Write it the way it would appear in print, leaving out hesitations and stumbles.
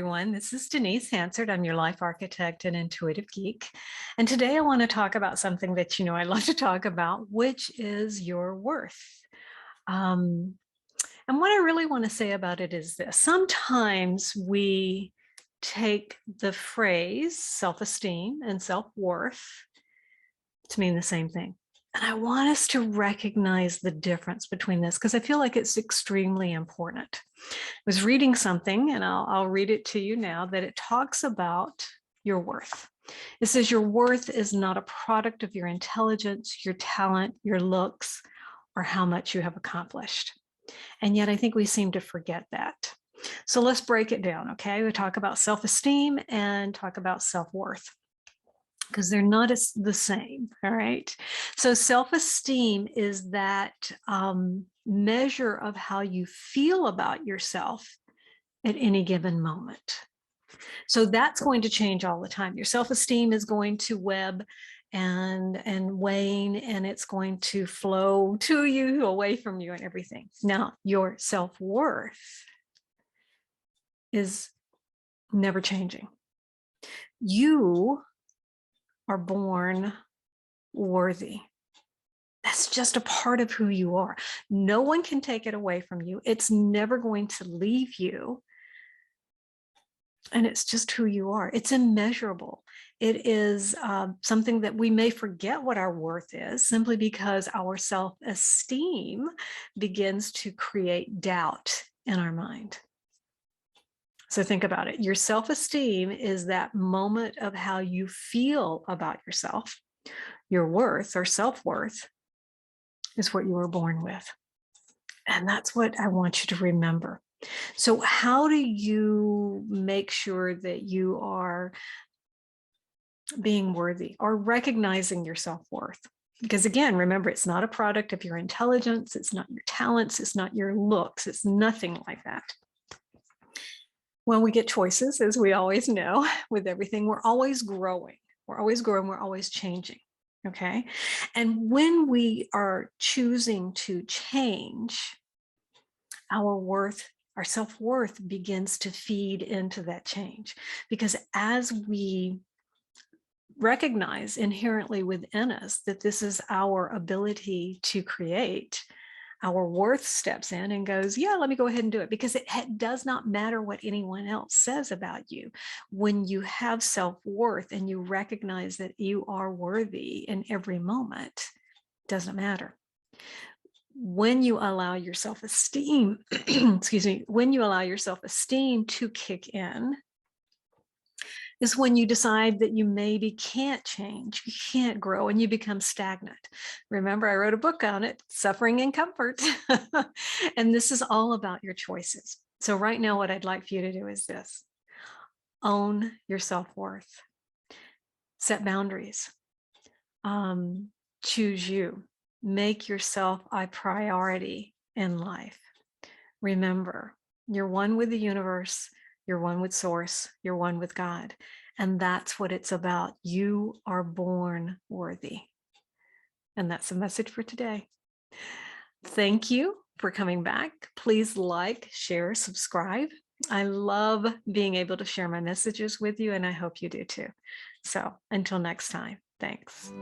everyone. This is Denise Hansard. I'm your life architect and intuitive geek. And today I want to talk about something that I love to talk about, which is your worth. And what I really want to say about it is this. Sometimes we take the phrase self-esteem and self-worth to mean the same thing. And I want us to recognize the difference between this because I feel like it's extremely important. I was reading something, and I'll read it to you now, that it talks about your worth. It says your worth is not a product of your intelligence, your talent, your looks, or how much you have accomplished. And yet I think we seem to forget that. So let's break it down, okay? We talk about self-esteem and talk about self-worth, because they're not the same, all right? So self-esteem is that measure of how you feel about yourself at any given moment. So that's going to change all the time. Your self-esteem is going to web and wane, and it's going to flow to you, away from you, and everything. Now, your self-worth is never changing. You are born worthy. That's just a part of who you are. No one can take it away from you. It's never going to leave you. And it's just who you are. It's immeasurable. It is something that we may forget what our worth is simply because our self-esteem begins to create doubt in our mind. So think about it. Your self-esteem is that moment of how you feel about yourself. Your worth or self-worth is what you were born with. And that's what I want you to remember. So how do you make sure that you are being worthy or recognizing your self-worth? Because again, remember, it's not a product of your intelligence. It's not your talents. It's not your looks. It's nothing like that. Well, we get choices, as we always know, with everything. We're always growing. We're always growing. We're always changing. Okay. And when we are choosing to change, our worth, our self-worth begins to feed into that change. Because as we recognize inherently within us that this is our ability to create, our worth steps in and goes, yeah, let me go ahead and do it, because it does not matter what anyone else says about you. When you have self-worth and you recognize that you are worthy in every moment, it doesn't matter. When you allow your self-esteem, excuse me, when you allow your self-esteem to kick in, is when you decide that you maybe can't change, you can't grow, and you become stagnant. Remember, I wrote a book on it, Suffering and Comfort. And this is all about your choices. So right now, what I'd like for you to do is this: own your self-worth, set boundaries, choose you, make yourself a priority in life. Remember, you're one with the universe. You're one with Source, you're one with God. And that's what it's about. You are born worthy. And that's the message for today. Thank you for coming back. Please like, share, subscribe. I love being able to share my messages with you, and I hope you do too. So until next time, thanks.